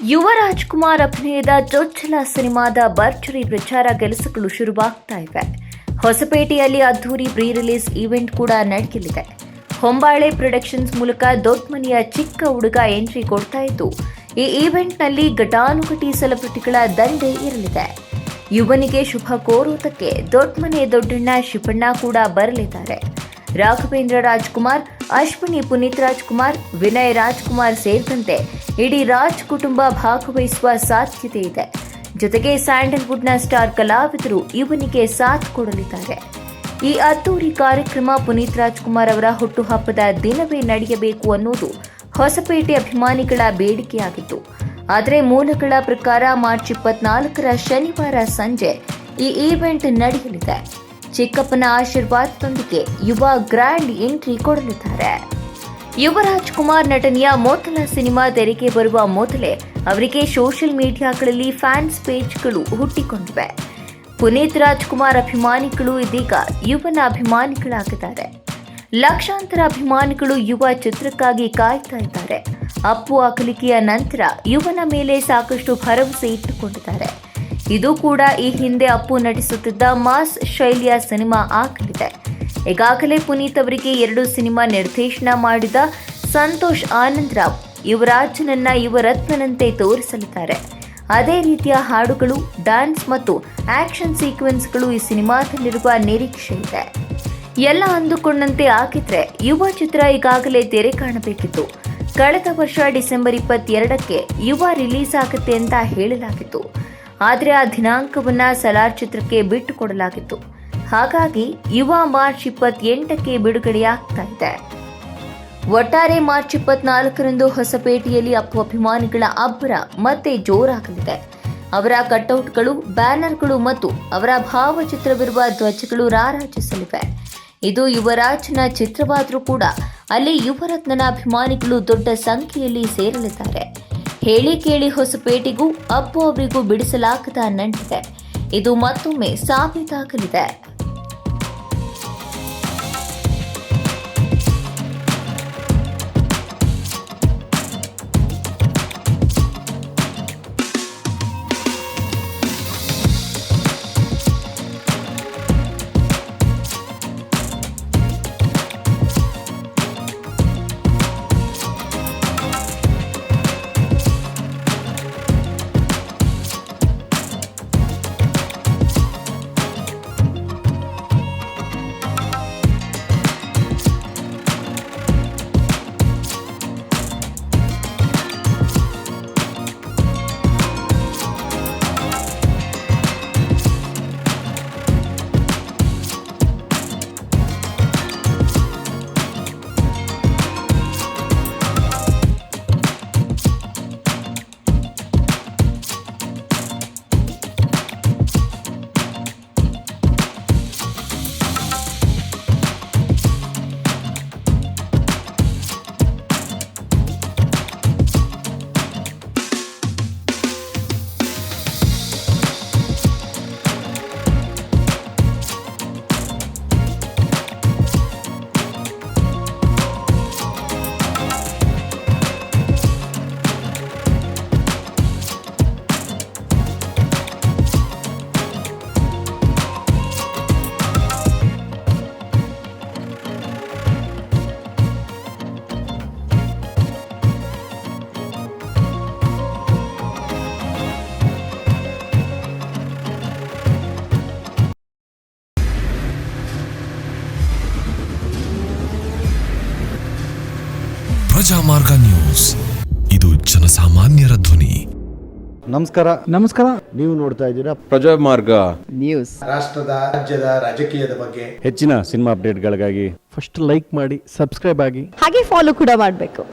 ಯುವ ರಾಜ್ಕುಮಾರ್ ಅಭಿನಯದ ಚೊಚ್ಚಲ ಸಿನಿಮಾದ ಭರ್ಜರಿ ಪ್ರಚಾರ ಕೆಲಸಗಳು ಶುರುವಾಗ್ತಾ ಇವೆ. ಹೊಸಪೇಟೆಯಲ್ಲಿ ಅದ್ದೂರಿ ಪ್ರೀ ರಿಲೀಸ್ ಈವೆಂಟ್ ಕೂಡ ನಡೆಯಲಿದೆ. ಹೊಂಬಾಳೆ ಪ್ರೊಡಕ್ಷನ್ಸ್ ಮೂಲಕ ದೊಡ್ಡಮನೆಯ ಚಿಕ್ಕ ಹುಡುಗ ಎಂಟ್ರಿ ಕೊಡ್ತಾ ಇದ್ದು, ಈ ಈವೆಂಟ್ನಲ್ಲಿ ಘಟಾನುಘಟಿ ಸೆಲೆಬ್ರಿಟಿಗಳ ದಂಡೆ ಇರಲಿದೆ. ಯುವನಿಗೆ ಶುಭ ಕೋರುವುದಕ್ಕೆ ದೊಡ್ಡಮನೆ ದೊಡ್ಡಣ್ಣ ಶಿವಣ್ಣ ಕೂಡ ಬರಲಿದ್ದಾರೆ. ರಾಘವೇಂದ್ರ ರಾಜ್ಕುಮಾರ್, ಅಶ್ವಿನಿ ಪುನೀತ್ ರಾಜ್ಕುಮಾರ್, ವಿನಯ್ ರಾಜ್ಕುಮಾರ್ ಸೇರಿದಂತೆ ಇಡೀ ರಾಜ್ ಕುಟುಂಬ ಭಾಗವಹಿಸುವ ಸಾಧ್ಯತೆ ಇದೆ. ಜೊತೆಗೆ ಸ್ಯಾಂಡಲ್ವುಡ್ನ ಸ್ಟಾರ್ ಕಲಾವಿದರು ಇವನಿಗೆ ಸಾಥ್ ಕೊಡಲಿದ್ದಾರೆ. ಈ ಅದ್ದೂರಿ ಕಾರ್ಯಕ್ರಮ ಪುನೀತ್ ರಾಜ್ಕುಮಾರ್ ಅವರ ಹುಟ್ಟುಹಬ್ಬದ ದಿನವೇ ನಡೆಯಬೇಕು ಅನ್ನೋದು ಹೊಸಪೇಟೆ ಅಭಿಮಾನಿಗಳ ಬೇಡಿಕೆಯಾಗಿತ್ತು. ಆದರೆ ಮೂಲಗಳ ಪ್ರಕಾರ ಮಾರ್ಚ್ 24ರ ಶನಿವಾರ ಸಂಜೆ ಈ ಈವೆಂಟ್ ನಡೆಯಲಿದೆ. ಚಿಕ್ಕಪ್ಪನ ಆಶೀರ್ವಾದದೊಂದಿಗೆ ಯುವ ಗ್ರ್ಯಾಂಡ್ ಎಂಟ್ರಿ ಕೊಡಲಿದ್ದಾರೆ. ಯುವ ರಾಜ್ಕುಮಾರ್ ನಟನೆಯ ಮೊದಲ ಸಿನಿಮಾ ತೆರೆಗೆ ಬರುವ ಮೊದಲೇ ಅವರಿಗೆ ಸೋಷಿಯಲ್ ಮೀಡಿಯಾಗಳಲ್ಲಿ ಫ್ಯಾನ್ಸ್ ಪೇಜ್ಗಳು ಹುಟ್ಟಿಕೊಂಡಿವೆ. ಪುನೀತ್ ರಾಜ್ಕುಮಾರ್ ಅಭಿಮಾನಿಗಳು ಇದೀಗ ಯುವನ ಅಭಿಮಾನಿಗಳಾಗಿದ್ದಾರೆ. ಲಕ್ಷಾಂತರ ಅಭಿಮಾನಿಗಳು ಯುವ ಚಿತ್ರಕ್ಕಾಗಿ ಕಾಯ್ತಾ ಇದ್ದಾರೆ. ಅಪ್ಪು ಅಗಲಿಕೆಯ ನಂತರ ಯುವನ ಮೇಲೆ ಸಾಕಷ್ಟು ಭರವಸೆ ಇಟ್ಟುಕೊಂಡಿದ್ದಾರೆ. ಇದು ಕೂಡ ಈ ಹಿಂದೆ ಅಪ್ಪು ನಟಿಸುತ್ತಿದ್ದ ಮಾಸ್ ಶೈಲಿಯ ಸಿನಿಮಾ ಆಗಲಿದೆ. ಈಗಾಗಲೇ ಪುನೀತ್ ಅವರಿಗೆ 2 ಸಿನಿಮಾ ನಿರ್ದೇಶನ ಮಾಡಿದ ಸಂತೋಷ್ ಆನಂದರಾವ್ ಯುವರಾಜನನ್ನ ಯುವರತ್ನನಂತೆ ತೋರಿಸಲಿದ್ದಾರೆ. ಅದೇ ರೀತಿಯ ಹಾಡುಗಳು, ಡ್ಯಾನ್ಸ್ ಮತ್ತು ಆಕ್ಷನ್ ಸೀಕ್ವೆನ್ಸ್ಗಳು ಈ ಸಿನಿಮಾದಲ್ಲಿರುವ ನಿರೀಕ್ಷೆ ಇದೆ. ಎಲ್ಲ ಅಂದುಕೊಂಡಂತೆ ಆಗಿದ್ರೆ ಯುವ ಚಿತ್ರ ಈಗಾಗಲೇ ತೆರೆ ಕಾಣಬೇಕಿತ್ತು. ಕಳೆದ ವರ್ಷ ಡಿಸೆಂಬರ್ 22ಕ್ಕೆ ಯುವ ರಿಲೀಸ್ ಆಗುತ್ತೆ ಅಂತ ಹೇಳಲಾಗಿತ್ತು. ಆದರೆ ಆ ದಿನಾಂಕವನ್ನ ಸಲಾರ್ ಚಿತ್ರಕ್ಕೆ ಬಿಟ್ಟು ಕೊಡಲಾಗಿತ್ತು. ಹಾಗಾಗಿ ಯುವ ಮಾರ್ಚ್ 28ಕ್ಕೆ ಬಿಡುಗಡೆಯಾಗ್ತಾ ಇದೆ. ಒಟ್ಟಾರೆ ಮಾರ್ಚ್ 24ರಂದು ಹೊಸಪೇಟೆಯಲ್ಲಿ ಅಪ್ಪು ಅಭಿಮಾನಿಗಳ ಅಬ್ಬರ ಮತ್ತೆ ಜೋರಾಗಲಿದೆ. ಅವರ ಕಟೌಟ್ಗಳು, ಬ್ಯಾನರ್ಗಳು ಮತ್ತು ಅವರ ಭಾವಚಿತ್ರವಿರುವ ಧ್ವಜಗಳು ರಾರಾಜಿಸಲಿವೆ. ಇದು ಯುವರಾಜನ ಚಿತ್ರವಾದರೂ ಕೂಡ ಅಲ್ಲಿ ಯುವರತ್ನನ ಅಭಿಮಾನಿಗಳು ದೊಡ್ಡ ಸಂಖ್ಯೆಯಲ್ಲಿ ಸೇರಲಿದ್ದಾರೆ. ಹೇಳಿ ಕೇಳಿ ಹೊಸಪೇಟೆಗೂ ಅಪ್ಪು ಅವರಿಗೂ ಬಿಡಿಸಲಾಗದ ನಂಟಿದೆ. ಇದು ಮತ್ತೊಮ್ಮೆ ಸಾಬೀತಾಗಲಿದೆ. ಪ್ರಜಾಮಾರ್ಗ ನ್ಯೂಸ್, ಇದು ಜನಸಾಮಾನ್ಯರ ಧ್ವನಿ. ನಮಸ್ಕಾರ. ನೀವು ನೋಡ್ತಾ ಇದ್ದೀರಾ ಪ್ರಜಾಮಾರ್ಗ ನ್ಯೂಸ್. ರಾಷ್ಟ್ರದ, ರಾಜ್ಯದ, ರಾಜಕೀಯದ ಬಗ್ಗೆ ಹೆಚ್ಚಿನ ಸಿನಿಮಾ ಅಪ್ಡೇಟ್ಗಳಿಗಾಗಿ ಫಸ್ಟ್ ಲೈಕ್ ಮಾಡಿ, ಸಬ್ಸ್ಕ್ರೈಬ್ ಆಗಿ, ಹಾಗೆ ಫಾಲೋ ಕೂಡ ಮಾಡಬೇಕು.